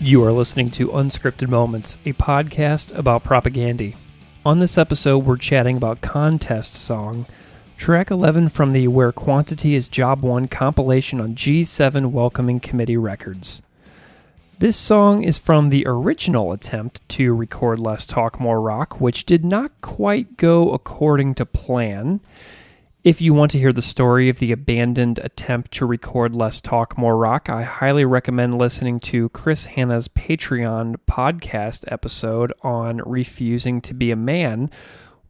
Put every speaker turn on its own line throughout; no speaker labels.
You are listening to Unscripted Moments, a podcast about propaganda. On this episode, we're chatting about Contest Song, track 11 from the Where Quantity is Job 1 compilation on G7 Welcoming Committee Records. This song is from the original attempt to record Less Talk More Rock, which did not quite go according to plan. If you want to hear the story of the abandoned attempt to record Less Talk More Rock, I highly recommend listening to Chris Hanna's Patreon podcast episode on Refusing to Be a Man,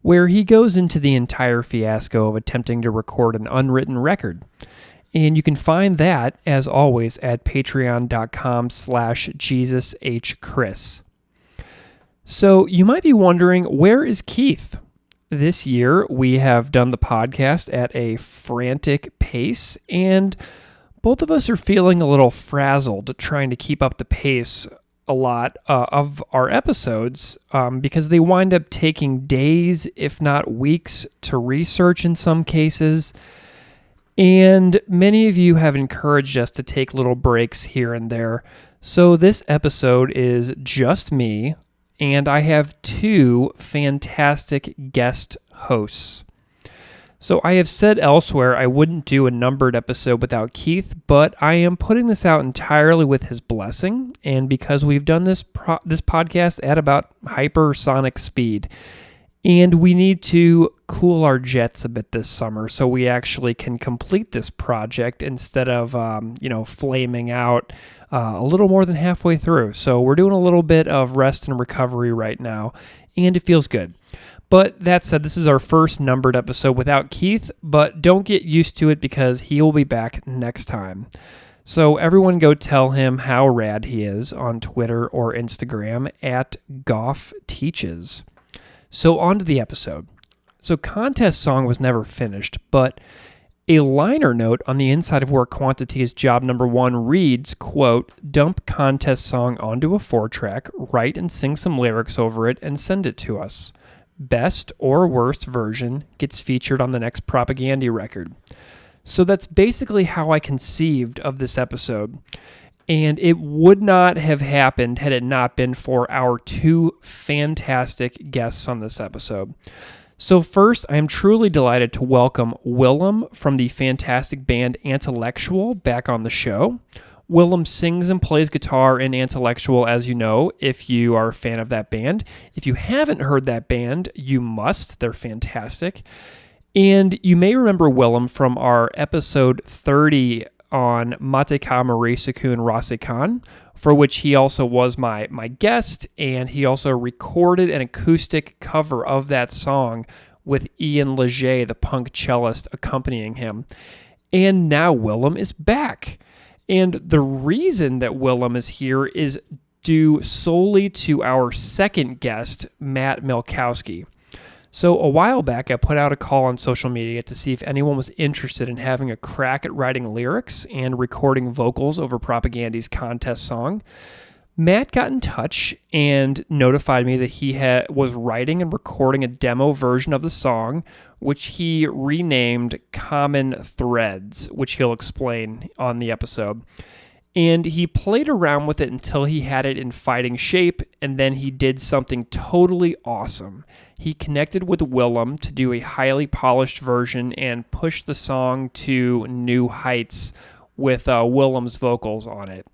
where he goes into the entire fiasco of attempting to record an unwritten record. And you can find that, as always, at patreon.com/JesusHChris. So you might be wondering, where is Keith? This year, we have done the podcast at a frantic pace, and both of us are feeling a little frazzled trying to keep up the pace a lot of our episodes because they wind up taking days, if not weeks, to research in some cases. And many of you have encouraged us to take little breaks here and there. So this episode is just me, and I have two fantastic guest hosts. So I have said elsewhere I wouldn't do a numbered episode without Keith, but I am putting this out entirely with his blessing, and because we've done this podcast at about hypersonic speed, and we need to cool our jets a bit this summer so we actually can complete this project instead of, flaming out a little more than halfway through. So we're doing a little bit of rest and recovery right now, and it feels good. But that said, this is our first numbered episode without Keith, but don't get used to it because he will be back next time. So everyone go tell him how rad he is on Twitter or Instagram at GoffTeaches. So on to the episode. So Contest Song was never finished, but a liner note on the inside of Where Quantity is Job Number 1 reads, quote, "Dump Contest Song onto a 4-track, write and sing some lyrics over it, and send it to us. Best or worst version gets featured on the next propaganda record." So that's basically how I conceived of this episode. And it would not have happened had it not been for our two fantastic guests on this episode. So first, I am truly delighted to welcome Willem from the fantastic band Intellectual back on the show. Willem sings and plays guitar in Intellectual, as you know, if you are a fan of that band. If you haven't heard that band, you must. They're fantastic. And you may remember Willem from our episode 30 on Mateka Maresikun Rasikan, for which he also was my guest, and he also recorded an acoustic cover of that song with Ian Leger, the punk cellist, accompanying him. And now Willem is back. And the reason that Willem is here is due solely to our second guest, Matt Milkowski. So a while back, I put out a call on social media to see if anyone was interested in having a crack at writing lyrics and recording vocals over Propaganda's Contest Song. Matt got in touch and notified me that he was writing and recording a demo version of the song, which he renamed Common Threads, which he'll explain on the episode. And he played around with it until he had it in fighting shape, and then he did something totally awesome. He connected with Willem to do a highly polished version and pushed the song to new heights with Willem's vocals on it.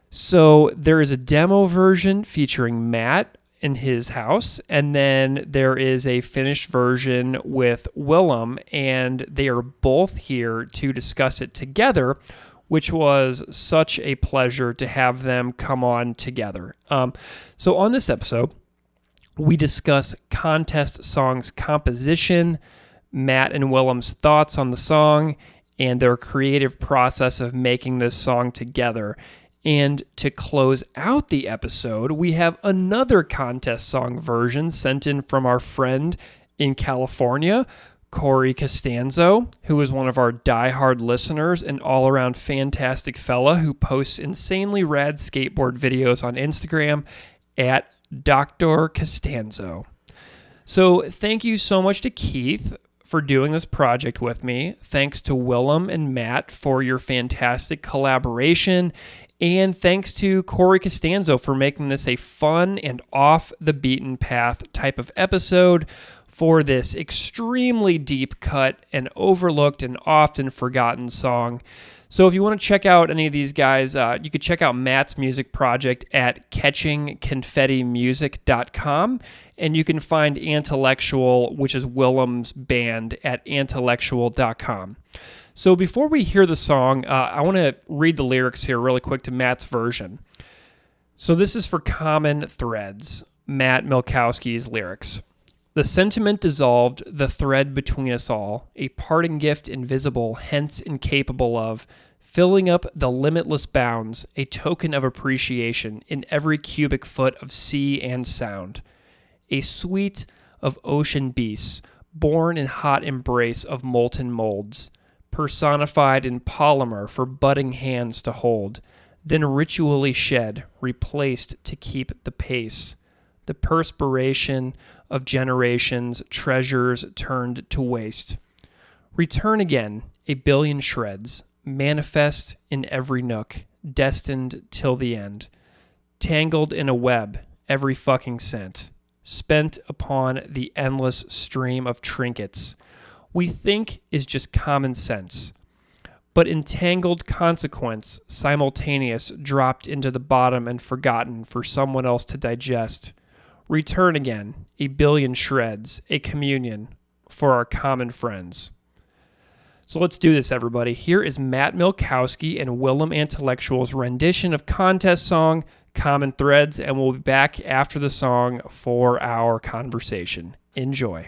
So there is a demo version featuring Matt in his house, and then there is a finished version with Willem, and they are both here to discuss it together, which was such a pleasure to have them come on together. So on this episode, we discuss Contest Song's composition, Matt and Willem's thoughts on the song, and their creative process of making this song together. And to close out the episode, we have another Contest Song version sent in from our friend in California, Corey Costanzo, who is one of our diehard listeners and all-around fantastic fella who posts insanely rad skateboard videos on Instagram at Dr. Costanzo. So thank you so much to Keith for doing this project with me. Thanks to Willem and Matt for your fantastic collaboration And thanks to Corey Costanzo for making this a fun and off the beaten path type of episode for this extremely deep cut and overlooked and often forgotten song. So if you want to check out any of these guys, you could check out Matt's music project at catchingconfettimusic.com, and you can find Intellectual, which is Willem's band, at intellectual.com. So before we hear the song, I want to read the lyrics here really quick to Matt's version. So this is for Common Threads, Matt Milkowski's lyrics. The sentiment dissolved the thread between us all, a parting gift invisible, hence incapable of, filling up the limitless bounds, a token of appreciation in every cubic foot of sea and sound. A suite of ocean beasts, born in hot embrace of molten molds, personified in polymer for budding hands to hold, then ritually shed, replaced to keep the pace. The perspiration of generations, treasures turned to waste. Return again, a billion shreds, manifest in every nook, destined till the end. Tangled in a web, every fucking cent, spent upon the endless stream of trinkets, we think is just common sense. But entangled consequence, simultaneous, dropped into the bottom and forgotten for someone else to digest. Return again, a billion shreds, a communion for our common friends. So let's do this, everybody. Here is Matt Milkowski and Willem Intellectual's rendition of contest song, Common Threads, and we'll be back after the song for our conversation. Enjoy.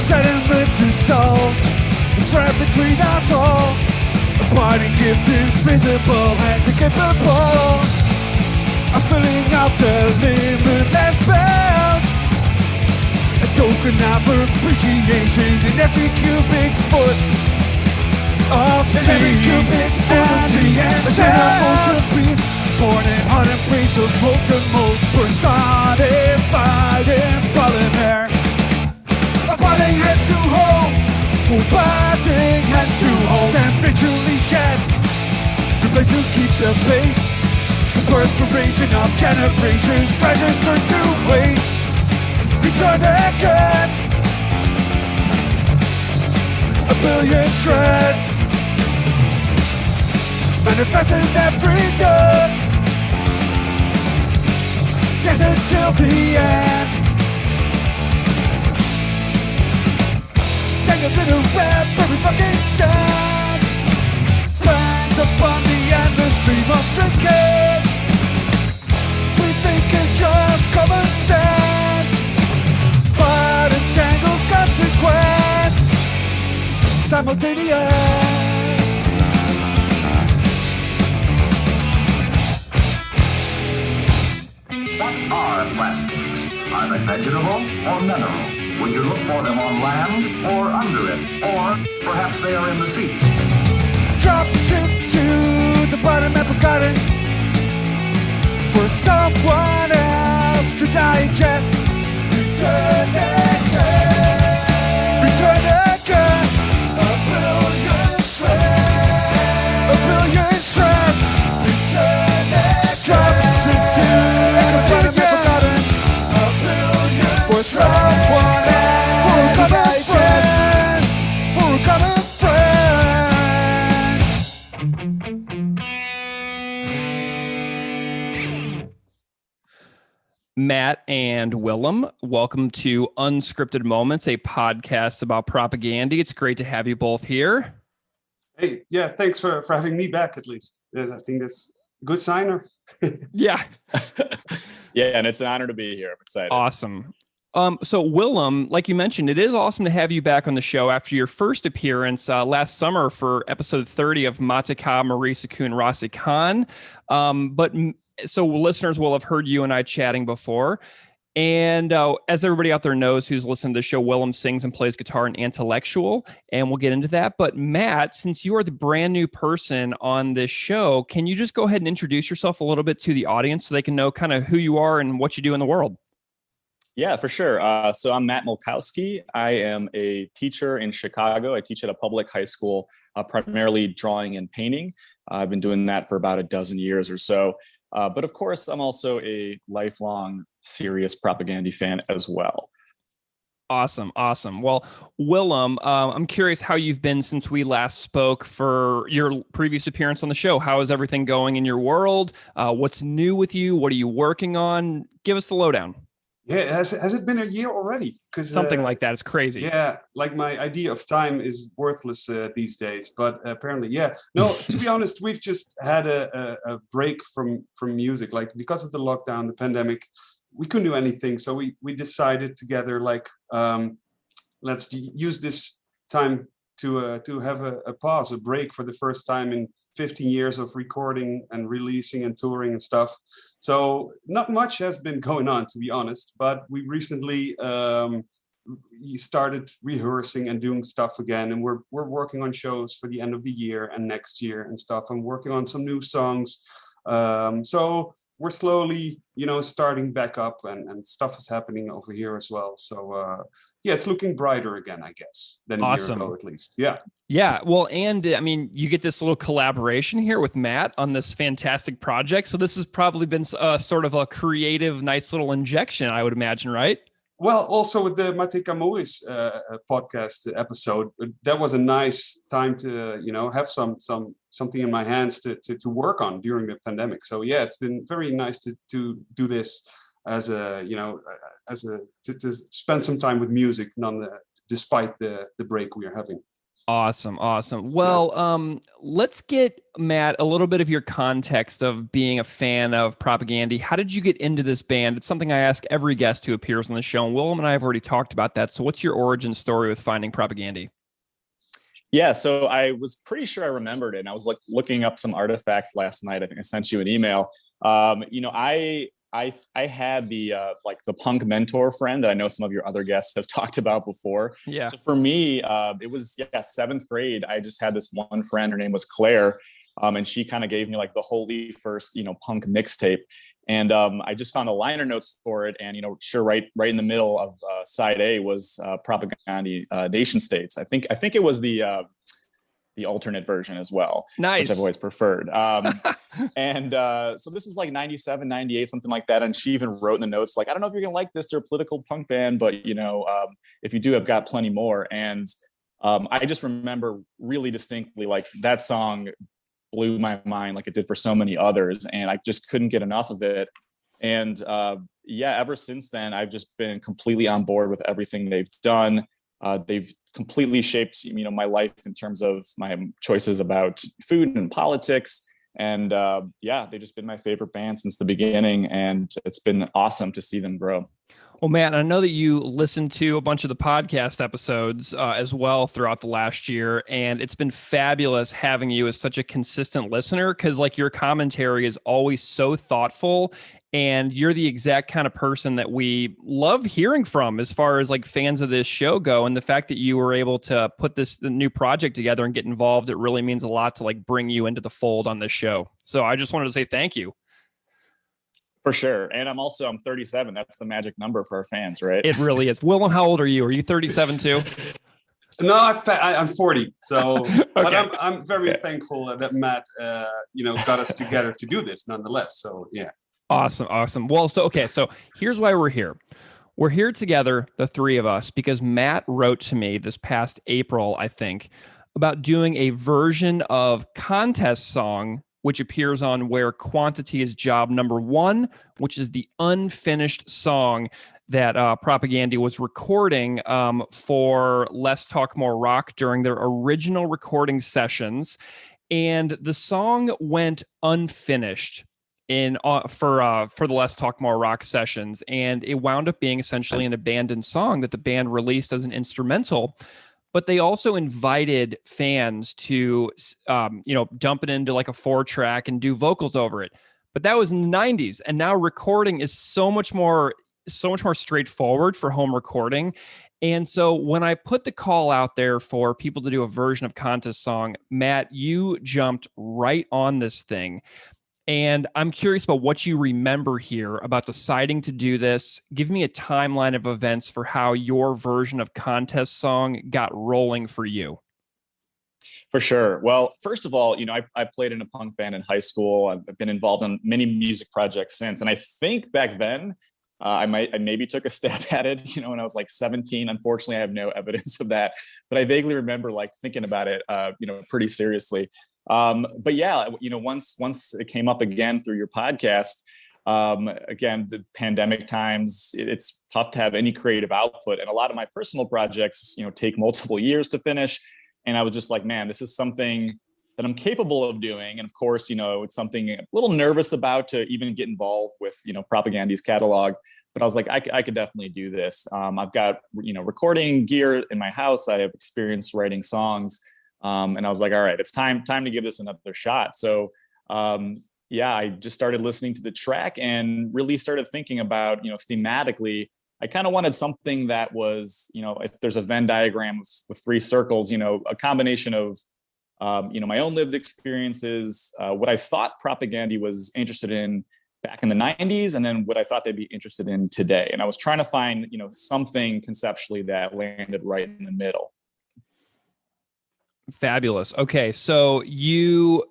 Sediment dissolved, the thread between us all. A parting gift invisible and incapable of filling out the limitless bound. A token of appreciation in every cubic foot of sea. Every cubic foot of sea and sand. Ocean beast, born in hot embrace of molten molds, personified in polymer. Parting heads to hold, full parting heads to hold, and ritually shed, replace to keep the pace. The perspiration of generations, treasures turn to waste. Return again, a billion shreds, manifest in every nook, yes, until the end. Tangled in a web, every fucking sand, spans upon the endless stream of trinkets. We think it's just common sense, but entangled consequence, simultaneous.
What are plastics? Are they vegetable or mineral? Would you look for them on land or under it? Or perhaps they are in the sea?
Dropped into the bottom and forgotten for someone else to digest. Return again, return again, a billion shreds, a billion shreds. Return again, dropped into the bottom and forgotten, a billion for someone else.
Matt and Willem, welcome to Unscripted Moments, a podcast about propaganda. It's great to have you both here.
Hey, yeah, thanks for having me back at least. Yeah, I think that's a good sign.
Yeah.
Yeah, and it's an honor to be here. I'm excited.
Awesome. So Willem, like you mentioned, it is awesome to have you back on the show after your first appearance last summer for episode 30 of Mataka Marisakun Rasikan. So listeners will have heard you and I chatting before. And as everybody out there knows who's listened to the show, Willem sings and plays guitar in Intellectual, and we'll get into that. But Matt, since you are the brand new person on this show, can you just go ahead and introduce yourself a little bit to the audience so they can know kind of who you are and what you do in the world?
Yeah, for sure. So I'm Matt Mulkowski. I am a teacher in Chicago. I teach at a public high school, primarily drawing and painting. I've been doing that for about a dozen years or so. But of course, I'm also a lifelong serious propaganda fan as well.
Awesome, awesome. Well, Willem, I'm curious how you've been since we last spoke for your previous appearance on the show. How is everything going in your world? What's new with you? What are you working on? Give us the lowdown.
Yeah, has it been a year already? Because
Something like that. It's crazy.
yeah, like my idea of time is worthless these days. But apparently, yeah. No, to be honest, we've just had a break from music. Like because of the lockdown, the pandemic, we couldn't do anything. So we decided together, like, let's use this time to have a pause, a break for the first time in 15 years of recording and releasing and touring and stuff. So not much has been going on, to be honest, but we recently started rehearsing and doing stuff again, and we're working on shows for the end of the year and next year and stuff. I'm working on some new songs. So we're slowly, starting back up, and stuff is happening over here as well. So yeah, it's looking brighter again, I guess, than a year ago at least. Yeah.
Yeah. Well, and I mean, you get this little collaboration here with Matt on this fantastic project. So this has probably been sort of a creative, nice little injection, I would imagine, right?
Well, also with the Mate Camoes podcast episode, that was a nice time to, have something in my hands to work on during the pandemic. So yeah, it's been very nice to do this as a, to spend some time with music, despite the break we are having.
Awesome. Well, let's get, Matt, a little bit of your context of being a fan of Propaganda. How did you get into this band? It's something I ask every guest who appears on the show, and Willem and I have already talked about that. So what's your origin story with finding Propaganda?
Yeah, so I was pretty sure I remembered it. And I was looking up some artifacts last night. I think I sent you an email. I had the the punk mentor friend that I know some of your other guests have talked about before.
Yeah.
So for me, it was seventh grade. I just had this one friend. Her name was Claire, and she kind of gave me like the holy first punk mixtape. And I just found the liner notes for it, and right in the middle of side A was Propaganda Nation States. I think it was the alternate version as well.
Nice.
Which I've always preferred. And so this was like 97, 98, something like that. And she even wrote in the notes, like, I don't know if you're going to like this. They're a political punk band, but, if you do, I've got plenty more. And I just remember really distinctly, like, that song blew my mind like it did for so many others. And I just couldn't get enough of it. And ever since then, I've just been completely on board with everything they've done. They've completely shaped, my life in terms of my choices about food and politics. And they've just been my favorite band since the beginning. And it's been awesome to see them grow.
Well, Matt, I know that you listened to a bunch of the podcast episodes as well throughout the last year, and it's been fabulous having you as such a consistent listener, because like your commentary is always so thoughtful, and you're the exact kind of person that we love hearing from as far as like fans of this show go. And the fact that you were able to put the new project together and get involved, it really means a lot to like bring you into the fold on this show. So I just wanted to say thank you.
For sure. And I'm 37. That's the magic number for our fans, right?
It really is. Willem, how old are you? Are you 37 too?
No, I'm 40. So,
okay.
But I'm very thankful that Matt, got us together to do this nonetheless. So, yeah.
Awesome. Well, so here's why we're here. We're here together, the three of us, because Matt wrote to me this past April, I think, about doing a version of Contest Song, which appears on Where Quantity is Job Number 1, which is the unfinished song that Propaganda was recording for Less Talk More Rock during their original recording sessions. And the song went unfinished for the Less Talk More Rock sessions. And it wound up being essentially an abandoned song that the band released as an instrumental. But they also invited fans to, dump it into like a 4-track and do vocals over it. But that was in the 90s. And now recording is so much more straightforward for home recording. And so when I put the call out there for people to do a version of Contest Song, Matt, you jumped right on this thing. And I'm curious about what you remember here about deciding to do this. Give me a timeline of events for how your version of Contest Song got rolling for you.
For sure. Well, first of all, I played in a punk band in high school. I've been involved in many music projects since. And I think back then, I maybe took a stab at it, when I was like 17. Unfortunately, I have no evidence of that, but I vaguely remember like thinking about it, pretty seriously. But yeah, once it came up again through your podcast, again, the pandemic times, it's tough to have any creative output. And a lot of my personal projects, take multiple years to finish. And I was just like, man, this is something that I'm capable of doing. And of course, it's something I'm a little nervous about to even get involved with, Propagandy's catalog. But I was like, I could definitely do this. I've got, recording gear in my house. I have experience writing songs. And I was like, all right, it's time to give this another shot. So, I just started listening to the track and really started thinking about, thematically, I kind of wanted something that was, if there's a Venn diagram with three circles, a combination of, my own lived experiences, what I thought Propagandy was interested in back in the 90s, and then what I thought they'd be interested in today. And I was trying to find, something conceptually that landed right in the middle.
Fabulous. Okay, so you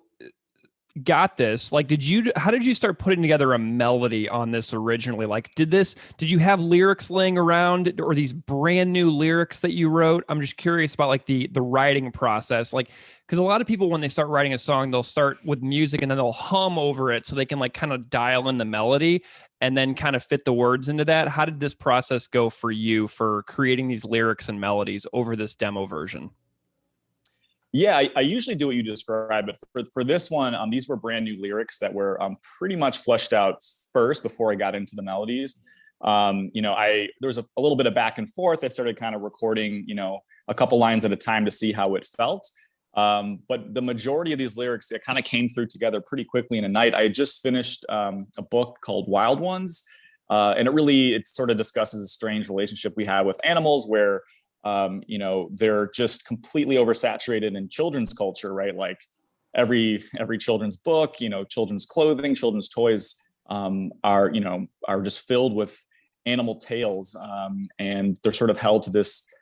got this. Like, how did you start putting together a melody on this originally? Like, did you have lyrics laying around, or these brand new lyrics that you wrote? I'm just curious about like the writing process. Like, because a lot of people, when they start writing a song, they'll start with music and then they'll hum over it so they can like kind of dial in the melody and then kind of fit the words into that. How did this process go for you for creating these lyrics and melodies over this demo version?
Yeah, I usually do what you described, but for this one, these were brand new lyrics that were pretty much fleshed out first before I got into the melodies. There was a little bit of back and forth. I started kind of recording, a couple lines at a time to see how it felt. But the majority of these lyrics, it kind of came through together pretty quickly in a night. I had just finished a book called Wild Ones, and it sort of discusses a strange relationship we have with animals where they're just completely oversaturated in children's culture, right? Like every children's book, children's clothing, children's toys are just filled with animal tales, and they're sort of held to this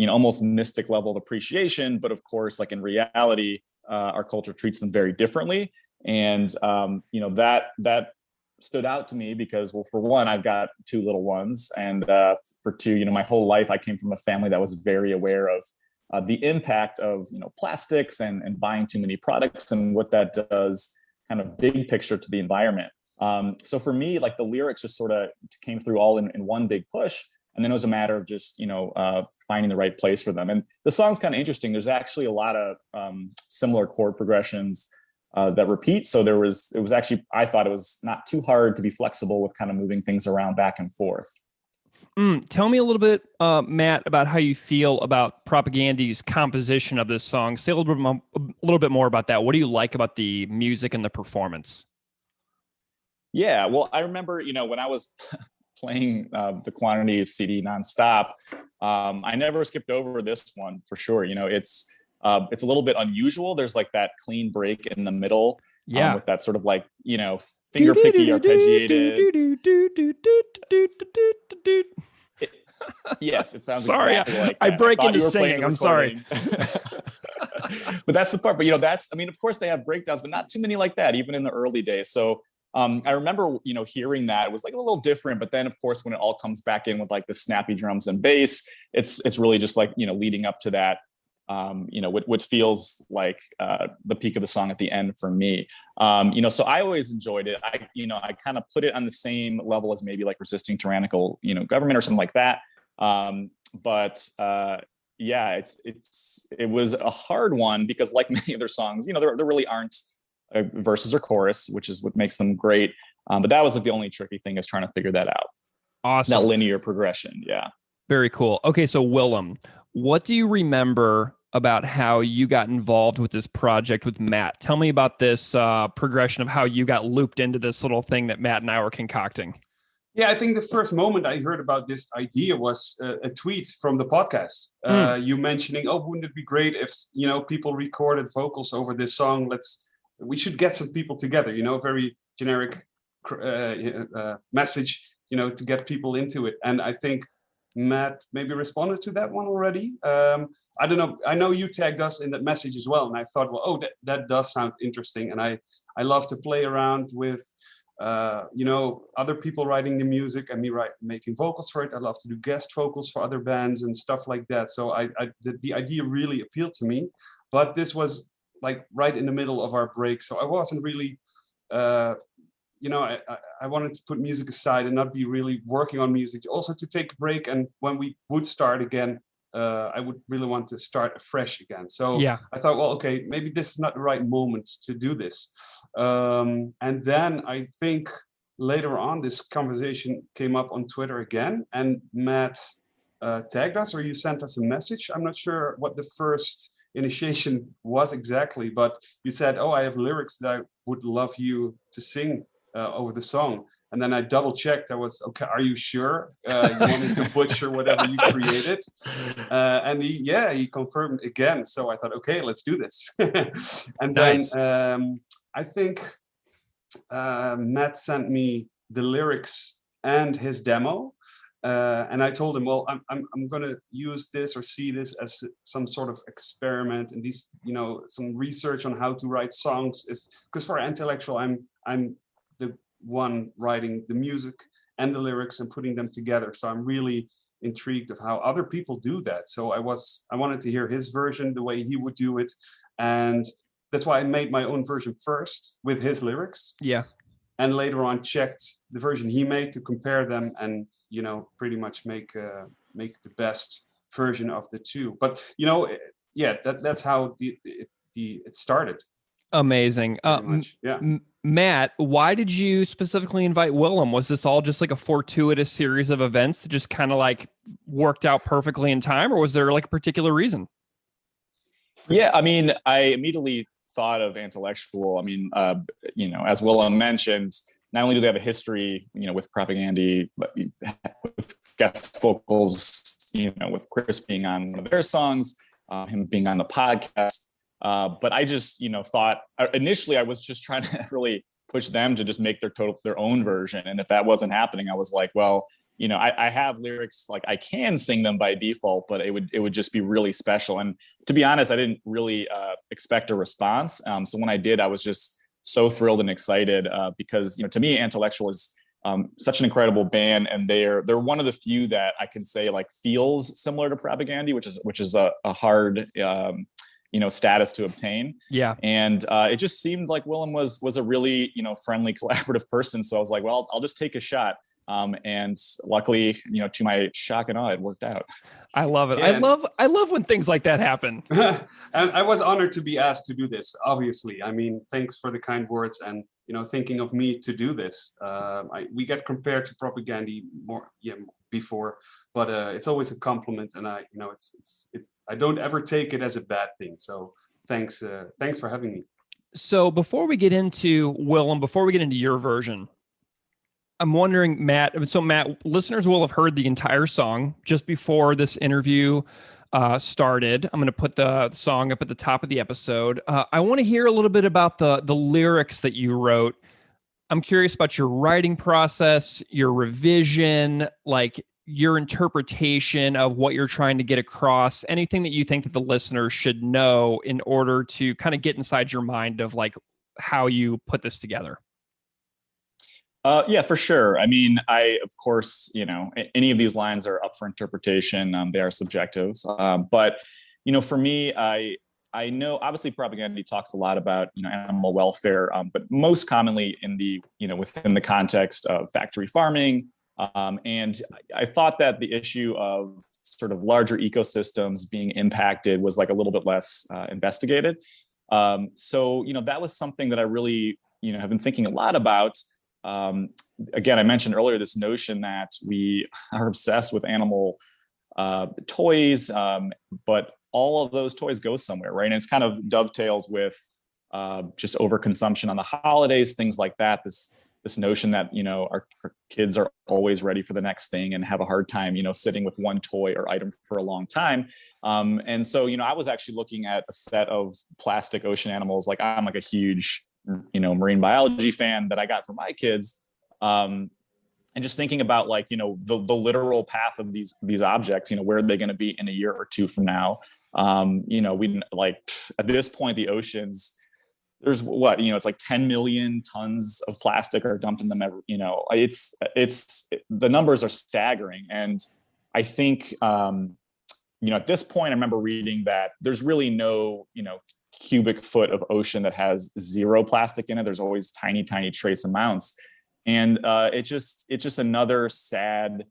almost mystic level of appreciation. But of course, like in reality, our culture treats them very differently, and that stood out to me because, well, for one, I've got two little ones, and for two, my whole life I came from a family that was very aware of the impact of plastics and buying too many products and what that does, kind of big picture to the environment. So for me, like the lyrics just sort of came through all in one big push, and then it was a matter of just finding the right place for them. And the song's kind of interesting. There's actually a lot of similar chord progressions that repeat. So it was actually, I thought it was not too hard to be flexible with kind of moving things around back and forth.
Tell me a little bit, Matt, about how you feel about Propagandy's composition of this song. Say a little bit more about that. What do you like about the music and the performance?
Yeah, well, I remember, when I was playing the Quantity of CD nonstop, I never skipped over this one for sure. It's a little bit unusual. There's like that clean break in the middle, with that sort of like, finger picky arpeggiated. Yes, it sounds exactly like that.
I break into singing. I'm sorry.
But that's the part. But, of course they have breakdowns, but not too many like that, even in the early days. So I remember, hearing that it was like a little different, but then of course, when it all comes back in with like the snappy drums and bass, it's really just like, leading up to that, what feels like the peak of the song at the end for me. So I always enjoyed it. I kind of put it on the same level as maybe like Resisting Tyrannical, government or something like that. But it was a hard one because like many other songs, there really aren't verses or chorus, which is what makes them great. But that was like the only tricky thing, is trying to figure that out.
Awesome.
That linear progression. Yeah.
Very cool. Okay. So Willem, what do you remember about how you got involved with this project with Matt? Tell me about this progression of how you got looped into this little thing that Matt and I were concocting.
Yeah, I think the first moment I heard about this idea was a tweet from the podcast. You mentioning, wouldn't it be great if, people recorded vocals over this song? We should get some people together, very generic message, to get people into it. And I think Matt maybe responded to that one already. I don't know. I know you tagged us in that message as well, and I thought, well, oh, that does sound interesting. And I love to play around with other people writing the music and me making vocals for it. I love to do guest vocals for other bands and stuff like that. So the idea really appealed to me, but this was like right in the middle of our break, so I wasn't really I wanted to put music aside and not be really working on music, also to take a break. And when we would start again, I would really want to start afresh again. So
yeah.
I thought, well, okay, maybe this is not the right moment to do this. And then I think later on, this conversation came up on Twitter again, and Matt tagged us, or you sent us a message. I'm not sure what the first initiation was exactly, but you said, oh, I have lyrics that I would love you to sing over the song. And then I double checked. I was, okay, are you sure you want me to butcher whatever you created? And he confirmed again. So I thought, okay, let's do this. And
nice.
Then I think Matt sent me the lyrics and his demo. And I told him, well, I'm going to use this or see this as some sort of experiment and these, some research on how to write songs. Because for Intellectual, I'm the one writing the music and the lyrics and putting them together. So I'm really intrigued of how other people do that. So I wanted to hear his version, the way he would do it. And that's why I made my own version first with his lyrics.
Yeah. And
later on checked the version he made to compare them and, pretty much make the best version of the two. But, that's how it started.
Amazing.
Yeah.
Matt, why did you specifically invite Willem? Was this all just like a fortuitous series of events that just kind of like worked out perfectly in time, or was there like a particular reason?
Yeah, I mean, I immediately thought of Intellectual. I mean, as Willem mentioned, not only do they have a history, with Propaganda, but with guest vocals, with Chris being on one of their songs, him being on the podcast. But I just, thought initially I was just trying to really push them to just make their own version. And if that wasn't happening, I was like, well, I have lyrics, like I can sing them by default, but it would just be really special. And to be honest, I didn't really expect a response. So when I did, I was just so thrilled and excited because, to me, Intellectual is such an incredible band, and they're one of the few that I can say like feels similar to Propaganda, which is a hard status to obtain.
Yeah.
And it just seemed like Willem was a really friendly, collaborative person. So I was like, well, I'll just take a shot. And luckily, to my shock and awe, it worked out.
I love it. Yeah. I love when things like that happen.
And I was honored to be asked to do this. Obviously, I mean, thanks for the kind words and thinking of me to do this. We get compared to Propaganda more before, but it's always a compliment, and I don't ever take it as a bad thing. So thanks for having me.
So before we get into Willem, before we get into your version, I'm wondering, Matt, listeners will have heard the entire song just before this interview started. I'm going to put the song up at the top of the episode. I want to hear a little bit about the lyrics that you wrote. I'm curious about your writing process, your revision, like your interpretation of what you're trying to get across, anything that you think that the listeners should know in order to kind of get inside your mind of like how you put this together.
Yeah, for sure. I mean, of course, any of these lines are up for interpretation. They are subjective. But, for me, I know obviously Propaganda talks a lot about, animal welfare, but most commonly within the context of factory farming. And I thought that the issue of sort of larger ecosystems being impacted was like a little bit less investigated. So, that was something that I really, have been thinking a lot about. Again, I mentioned earlier this notion that we are obsessed with animal toys, but all of those toys go somewhere, right? And it's kind of dovetails with just overconsumption on the holidays, things like that. This notion that our kids are always ready for the next thing and have a hard time, sitting with one toy or item for a long time. And so, I was actually looking at a set of plastic ocean animals. Like I'm like a huge marine biology fan that I got for my kids. And just thinking about like, the literal path of these objects, where are they going to be in a year or two from now? We like at this point, the oceans, there's it's like 10 million tons of plastic are dumped in them every, it's the numbers are staggering. And I think, at this point, I remember reading that there's really no, cubic foot of ocean that has zero plastic in it. There's always tiny, tiny trace amounts. And it's just another sad,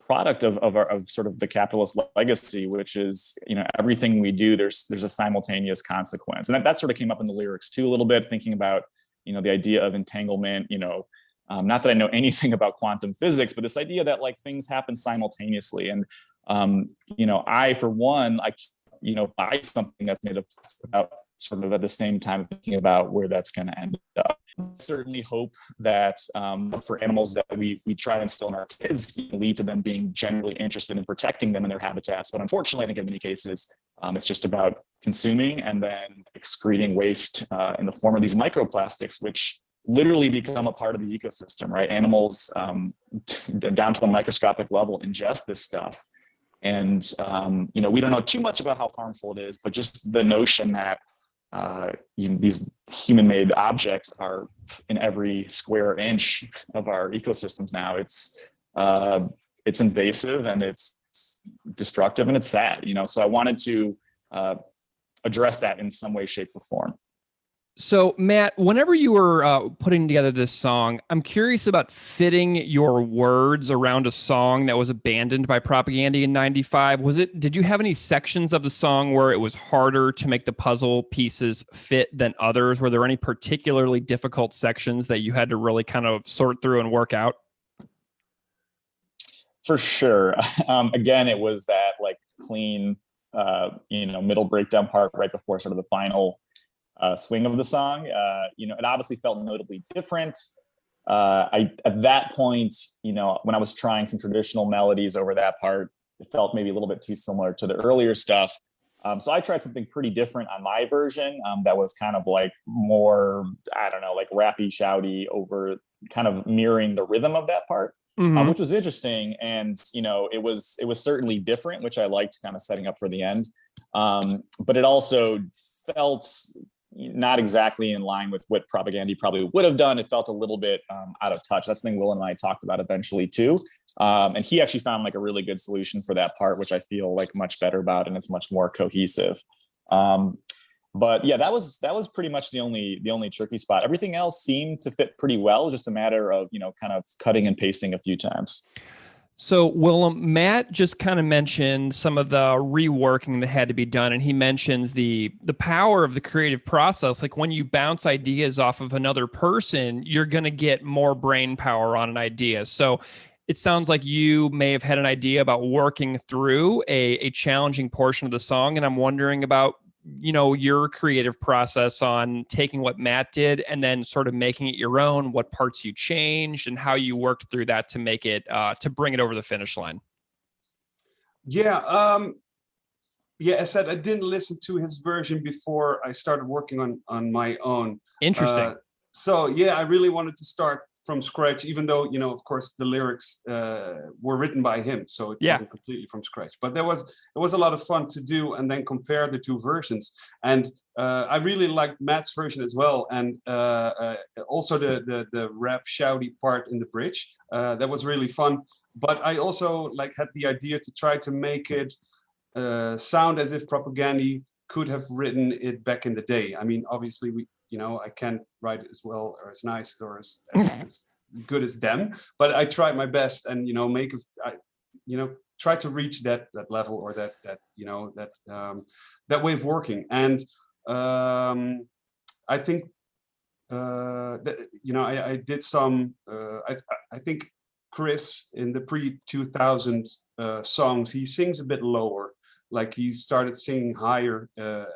product of sort of the capitalist legacy, which is, everything we do, there's a simultaneous consequence. And that sort of came up in the lyrics too, a little bit, thinking about, the idea of entanglement, not that I know anything about quantum physics, but this idea that like things happen simultaneously. And, I, for one, buy something that's made of plastic without sort of at the same time thinking about where that's going to end up. I certainly hope that for animals that we try to instill in our kids lead to them being genuinely interested in protecting them in their habitats. But unfortunately, I think in many cases, it's just about consuming and then excreting waste in the form of these microplastics, which literally become a part of the ecosystem, right? Animals down to the microscopic level ingest this stuff. And, we don't know too much about how harmful it is, but just the notion that these human-made objects are in every square inch of our ecosystems now. It's invasive and it's destructive and it's sad, so I wanted to address that in some way, shape, or form.
So, Matt, whenever you were putting together this song, I'm curious about fitting your words around a song that was abandoned by propaganda in '95. Did you have any sections of the song where it was harder to make the puzzle pieces fit than others? Were there any particularly difficult sections that you had to really kind of sort through and work out?
For sure. Again, it was that like clean, middle breakdown part right before sort of the final swing of the song. It obviously felt notably different. At that point, when I was trying some traditional melodies over that part, it felt maybe a little bit too similar to the earlier stuff. So I tried something pretty different on my version that was kind of like more, I don't know, like rappy, shouty over kind of mirroring the rhythm of that part, which was interesting. And, it was certainly different, which I liked kind of setting up for the end. But it also felt not exactly in line with what propaganda probably would have done. It felt a little bit out of touch. That's something Will and I talked about eventually too. And he actually found like a really good solution for that part, which I feel like much better about, and it's much more cohesive. But yeah, that was pretty much the only tricky spot. Everything else seemed to fit pretty well. Just a matter of, kind of cutting and pasting a few times.
So, Willem, Matt just kind of mentioned some of the reworking that had to be done, and he mentions the power of the creative process. Like when you bounce ideas off of another person, you're going to get more brain power on an idea. So it sounds like you may have had an idea about working through a challenging portion of the song, and I'm wondering about your creative process on taking what Matt did and then sort of making it your own, what parts you changed and how you worked through that to make it, to bring it over the finish line.
Yeah. As I said, I didn't listen to his version before I started working on my own.
Interesting.
So yeah, I really wanted to start from scratch, even though, of course, the lyrics were written by him. So it wasn't completely from scratch. But it was a lot of fun to do and then compare the two versions. And I really liked Matt's version as well. And also the rap shouty part in the bridge. That was really fun. But I also had the idea to try to make it sound as if propaganda could have written it back in the day. I mean, obviously, I can't write as well or as nice or as good as them, but I tried my best and, try to reach that level or that way of working. And I think, that, I did some, I think Chris in the pre-2000 songs, he sings a bit lower. Like he started singing higher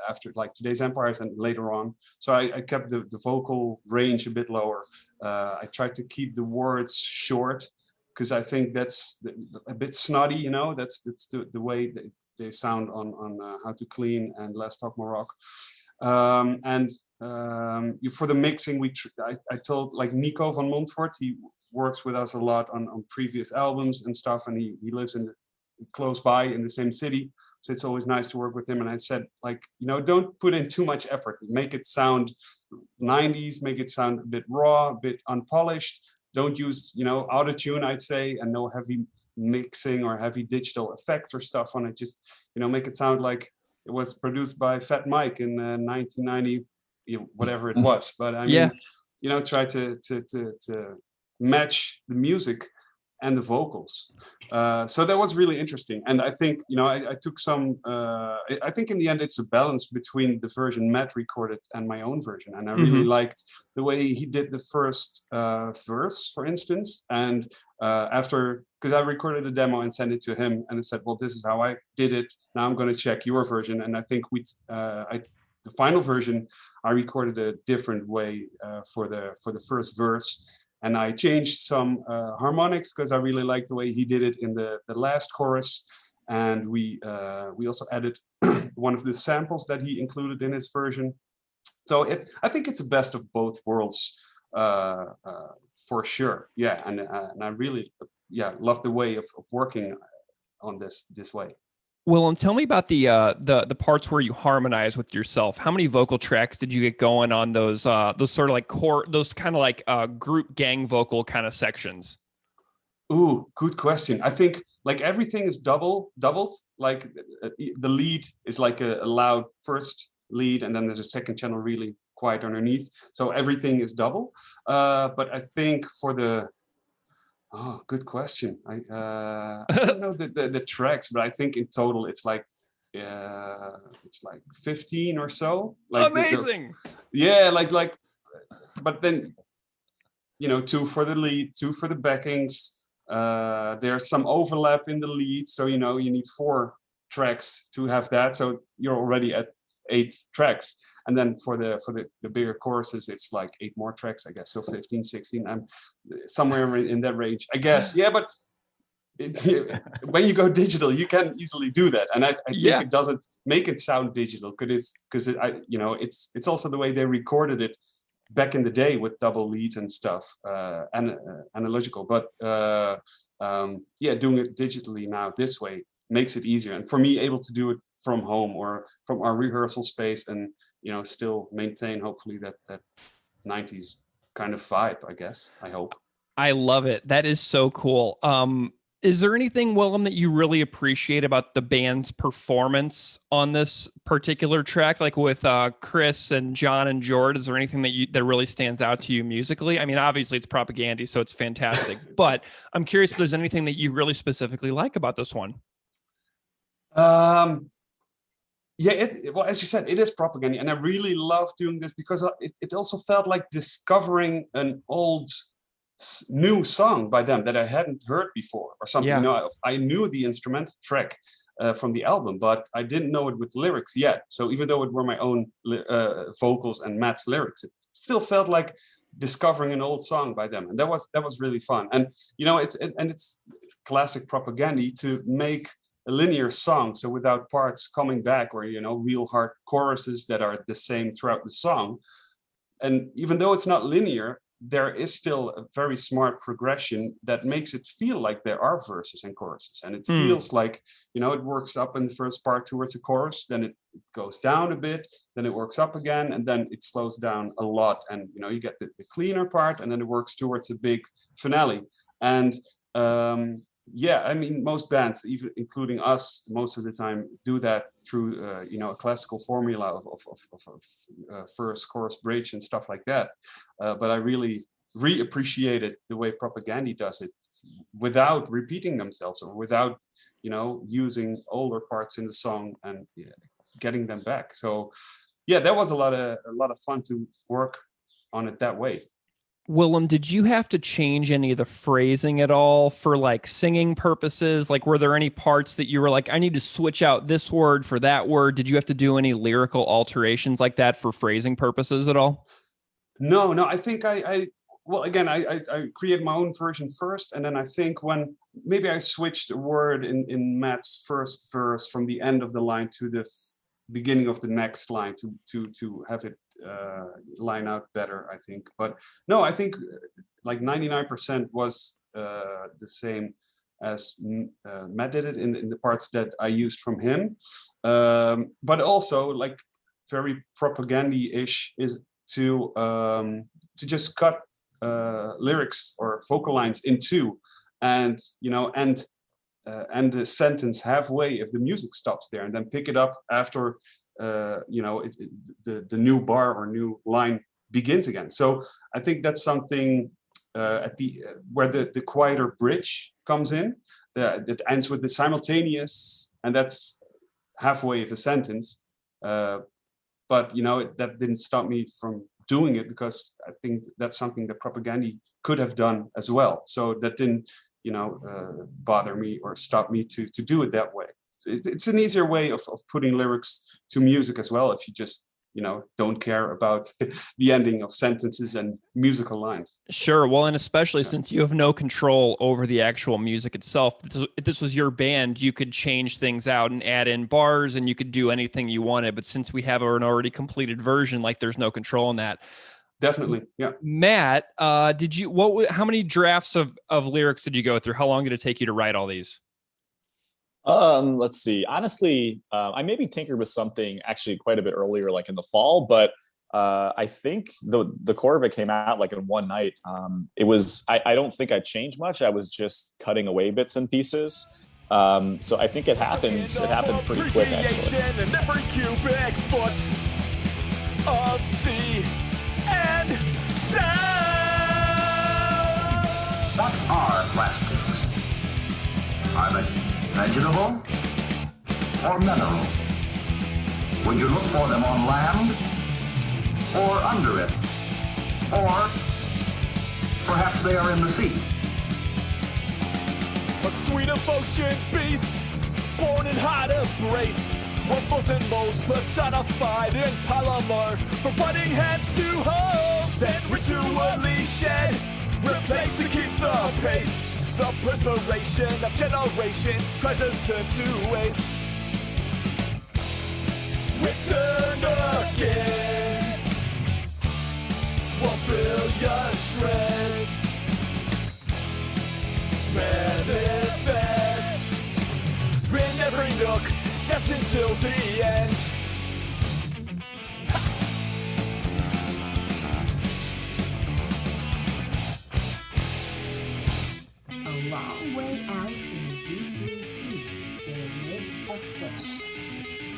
after like Today's Empires and later on. So I kept the vocal range a bit lower. I tried to keep the words short because I think that's a bit snotty, that's the way they sound on How to Clean and Less Talk More Rock. And for the mixing, I told like Nico van Montfort, he works with us a lot on previous albums and stuff, and he lives close by in the same city, so it's always nice to work with him. And I said, like, don't put in too much effort, make it sound 90s, make it sound a bit raw, a bit unpolished. Don't use auto-tune, I'd say, and no heavy mixing or heavy digital effects or stuff on it. Just make it sound like it was produced by Fat Mike in 1990, whatever it was. But I mean, try to match the music and the vocals. So that was really interesting. And I think, I took some, I think in the end it's a balance between the version Matt recorded and my own version. And I really liked the way he did the first verse, for instance. And because I recorded a demo and sent it to him, and I said, well, this is how I did it. Now I'm going to check your version. And I think the final version, I recorded a different way for the first verse. And I changed some harmonics because I really liked the way he did it in the last chorus. And we also added one of the samples that he included in his version. So I think it's a best of both worlds for sure. Yeah, and I really love the way of working on this way.
Willem, tell me about the parts where you harmonize with yourself. How many vocal tracks did you get going on those sort of like those kind of like group gang vocal kind of sections?
Ooh, good question. I think like everything is doubled. Like the lead is like a loud first lead, and then there's a second channel really quiet underneath. So everything is double. But I think for the good question. I don't know the tracks, but I think in total it's like 15 or so. Like
amazing.
Like, but then 2 for the lead, 2 for the backings. There's some overlap in the lead, so you need 4 tracks to have that. So you're already at 8 tracks. And then for the bigger choruses, it's like 8 more tracks, I guess. So 15, 16, I'm somewhere in that range, I guess. Yeah, but when you go digital, you can easily do that. And I think it doesn't make it sound digital because it's also the way they recorded it back in the day with double leads and stuff, and analogical. But doing it digitally now this way makes it easier. And for me, able to do it from home or from our rehearsal space and still maintain hopefully that 90s kind of vibe, I guess. I hope.
I love it. That is so cool. Is there anything, Willem, that you really appreciate about the band's performance on this particular track? Like with Chris and John and Jord, is there anything that really stands out to you musically? I mean, obviously it's Propaganda, so it's fantastic. But I'm curious if there's anything that you really specifically like about this one.
Well, as you said, it is Propaganda, and I really love doing this because it also felt like discovering an old new song by them that I hadn't heard before or something. I knew the instrumental track from the album, but I didn't know it with lyrics yet. So even though it were my own vocals and Matt's lyrics, it still felt like discovering an old song by them, and that was really fun. And it's classic Propaganda to make a linear song, so without parts coming back or real hard choruses that are the same throughout the song. And even though it's not linear, there is still a very smart progression that makes it feel like there are verses and choruses, and it feels like it works up in the first part towards a chorus, then it goes down a bit, then it works up again, and then it slows down a lot, and you get the cleaner part, and then it works towards a big finale. And I mean, most bands, even including us, most of the time do that through a classical formula of first, chorus, bridge, and stuff like that. But I really reappreciated the way Propaganda does it without repeating themselves or without using older parts in the song and getting them back. So that was a lot of fun to work on it that way.
Willem, did you have to change any of the phrasing at all for like singing purposes? Like, were there any parts that you were like, I need to switch out this word for that word? Did you have to do any lyrical alterations like that for phrasing purposes at all?
No, I think I created my own version first. And then I think when maybe I switched a word in Matt's first verse from the end of the line to the beginning of the next line to have it line out better, I think. But no, I think like 99% was the same as Matt did it in the parts that I used from him. But also like very propagandy-ish is to just cut lyrics or vocal lines in two, and and the sentence halfway if the music stops there, and then pick it up after the new bar or new line begins again. So I think that's something at the where the quieter bridge comes in, that ends with the simultaneous, and that's halfway of a sentence. But that didn't stop me from doing it, because I think that's something that propaganda could have done as well. So that didn't bother me or stop me to do it that way. It's an easier way of putting lyrics to music as well, if you just don't care about the ending of sentences and musical lines.
Sure. Well, and especially since you have no control over the actual music itself, if this was your band, you could change things out and add in bars, and you could do anything you wanted. But since we have an already completed version, like, there's no control in that.
Definitely. Yeah.
Matt, how many drafts of lyrics did you go through? How long did it take you to write all these?
Let's see. Honestly, I maybe tinkered with something actually quite a bit earlier, like in the fall, but I think the core of it came out like in one night. I don't think I changed much. I was just cutting away bits and pieces. So I think it happened pretty quick, actually.
And every cubic foot of sea and sound.
What are plastics? Are they vegetable or mineral? Would you look for them on land or under it? Or perhaps they are in the sea?
A suite of ocean beasts, born in hot embrace. Were molten molds personified in polymer, for butting heads to hold, then ritually shed, replaced to keep the pace. The perspiration of generations, treasures turned to waste. Return again, 1 billion shreds. Manifest in every nook, destined till the end.
A long way out in the deep blue sea, there lived a fish.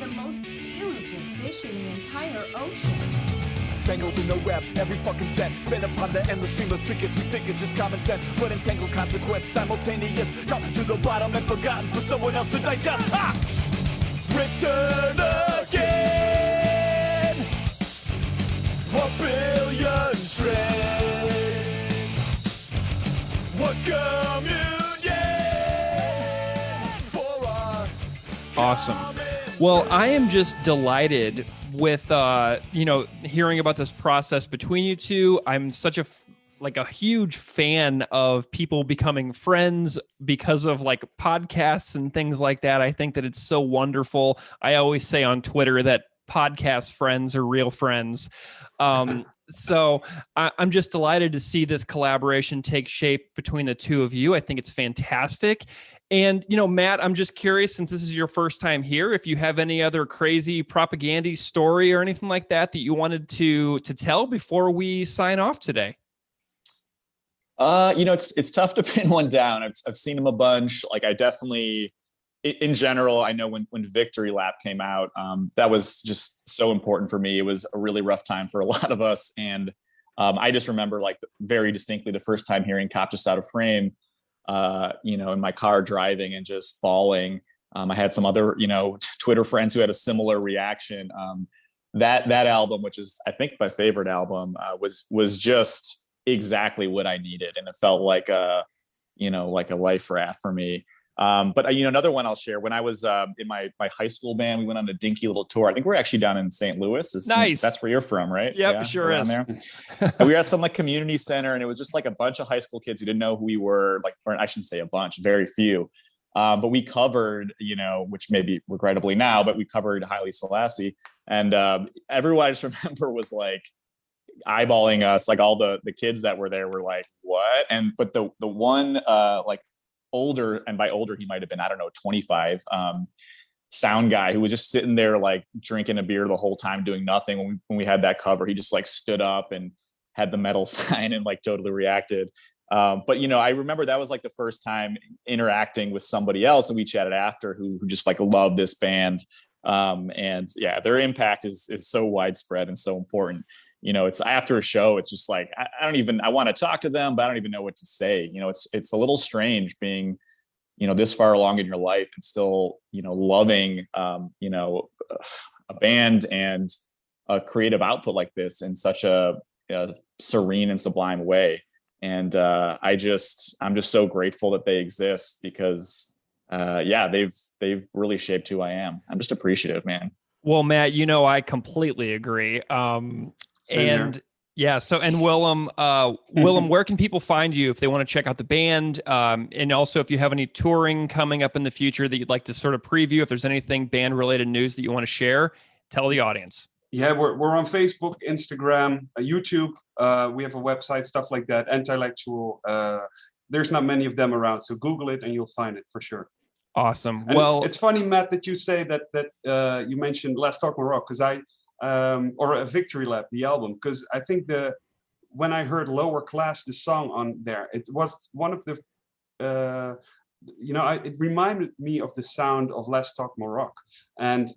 The most beautiful fish in the entire ocean.
Tangled in the web, every fucking set. Spin upon the endless stream of trinkets. We think it's just common sense, but entangled consequence. Simultaneous, dropped to the bottom and forgotten for someone else to digest. Ha! Return again, 1 billion shreds. What communion for our
Awesome. Well, I am just delighted with hearing about this process between you two. I'm such a huge fan of people becoming friends because of like podcasts and things like that. I think that it's so wonderful. I always say on Twitter that podcast friends are real friends. So I'm just delighted to see this collaboration take shape between the two of you. I think it's fantastic. And, Matt, I'm just curious, since this is your first time here, if you have any other crazy propaganda story or anything like that you wanted to tell before we sign off today.
It's tough to pin one down. I've seen them a bunch. Like, I definitely, in general, I know when Victory Lap came out, that was just so important for me. It was a really rough time for a lot of us. And I just remember like very distinctly the first time hearing Cop Just Out of Frame, in my car driving and just bawling. I had some other, Twitter friends who had a similar reaction. That album, which is, I think, my favorite album, was just exactly what I needed. And it felt like a life raft for me. But another one I'll share, when I was in my high school band, we went on a dinky little tour. I think we're actually down in St. Louis.
Nice.
That's where you're from, right?
Yep,
yeah,
sure is.
There. We were at some like community center, and it was just like a bunch of high school kids who didn't know who we were, or I shouldn't say a bunch, very few. But we covered, which maybe regrettably now, but we covered Haile Selassie. And everyone I just remember was like eyeballing us, like all the kids that were there were like, what? But the one like older, and by older, he might have been, I don't know, 25, sound guy who was just sitting there like drinking a beer the whole time doing nothing. When we had that cover, he just like stood up and had the metal sign and like totally reacted. But I remember that was like the first time interacting with somebody else, and we chatted after who just like loved this band. And yeah, their impact is so widespread and so important. It's after a show, it's just like I want to talk to them, but I don't even know what to say. It's a little strange being this far along in your life and still loving a band and a creative output like this in such a serene and sublime way. And I'm just so grateful that they exist, because they've really shaped who I am. I'm just appreciative, man.
Well, Matt, I completely agree. And yeah, so, and Willem, where can people find you if they want to check out the band? And also if you have any touring coming up in the future that you'd like to sort of preview, if there's anything band related news that you want to share, tell the audience.
Yeah, we're on Facebook, Instagram, YouTube. We have a website, stuff like that. Intellectual. There's not many of them around, so Google it and you'll find it for sure.
Awesome.
And
well,
it's funny, Matt, that you say that you mentioned Let's Talk More Rock, because or a Victory Lap, the album, because I think when I heard Lower Class, the song on there, it was one of the it reminded me of the sound of Let's Talk More Rock. And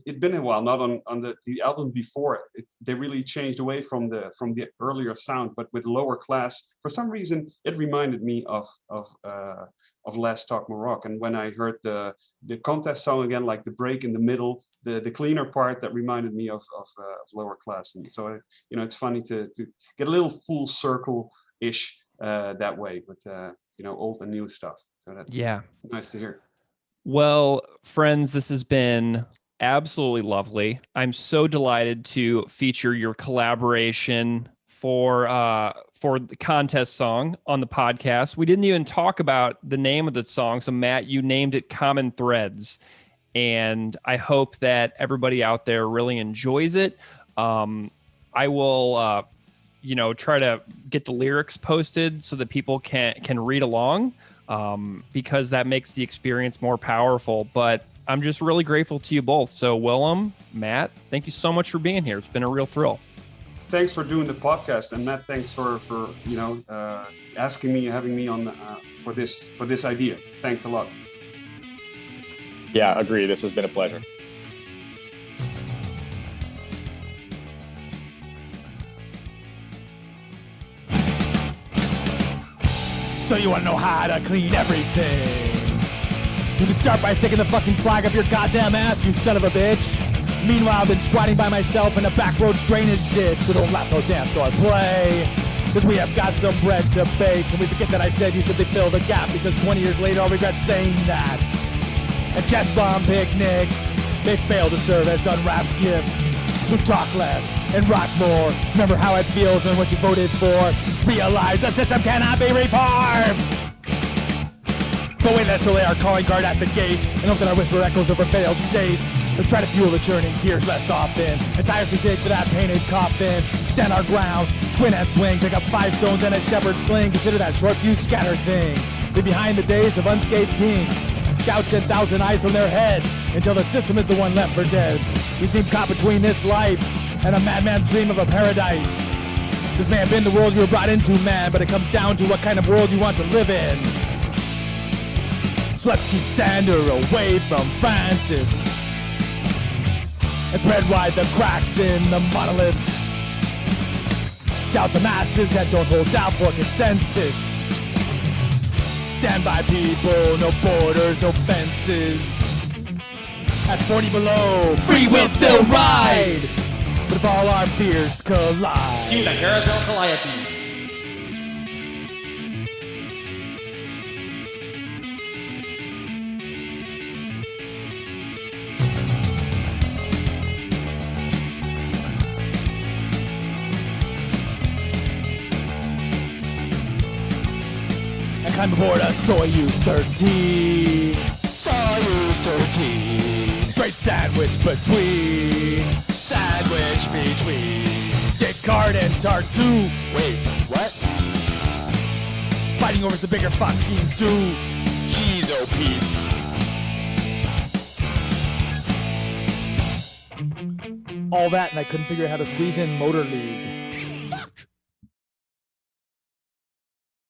it'd been a while, not on the album before it. They really changed away from the earlier sound, but with Lower Class, for some reason, it reminded me of Let's Talk More Rock. And when I heard the contest song again, like the break in the middle, the cleaner part, that reminded me of Lower Class. And so, it's funny to get a little full circle-ish that way with old and new stuff. So that's nice to hear.
Well, friends, this has been absolutely lovely. I'm so delighted to feature your collaboration for the contest song on the podcast. We didn't even talk about the name of the song. So Matt, you named it Common Threads. And I hope that everybody out there really enjoys it. I will try to get the lyrics posted so that people can read along, because that makes the experience more powerful. But I'm just really grateful to you both. So Willem, Matt, thank you so much for being here. It's been a real thrill.
Thanks for doing the podcast, and Matt, thanks for asking me, having me on for this idea. Thanks a lot.
Yeah, agree. This has been a pleasure.
So you wanna know how to clean everything? You can start by sticking the fucking flag up your goddamn ass, you son of a bitch. Meanwhile, I've been squatting by myself in a back road drainage ditch, so don't laugh, no dance, or play. Cause we have got some bread to bake, and we forget that I said you should fill the gap, because 20 years later I'll regret saying that. At chest bomb picnics, they fail to serve as unwrapped gifts. So talk less and rock more. Remember how it feels when what you voted for. Realize the system cannot be reformed. But wait, let's relay our calling card at the gate and hope that our whisper echoes over failed states. Let's try to fuel the churning gears less often. And tirelessly dig for that painted coffin. Stand our ground, squint and swing. Pick up 5 stones and a shepherd's sling. Consider that short fuse scatter thing. Leave behind the days of unscathed kings. Gouge 10,000 eyes from their head until the system is the one left for dead. We seem caught between this life and a madman's dream of a paradise. This may have been the world you were brought into, man, but it comes down to what kind of world you want to live in. So let's keep Sander away from Francis and spread wide the cracks in the monolith. Doubt the masses and don't hold down for consensus. Stand by people, no borders, no fences. At 40 below, free will still ride. But if all our fears collide.
Cue the carousel calliope.
Time aboard a Soyuz 13.
Soyuz 13.
Straight sandwich between.
Sandwich between.
Descartes and Tartu.
Wait, what?
Fighting over the bigger fucking stew.
Cheezo Pete's.
All that, and I couldn't figure out how to squeeze in Motor League.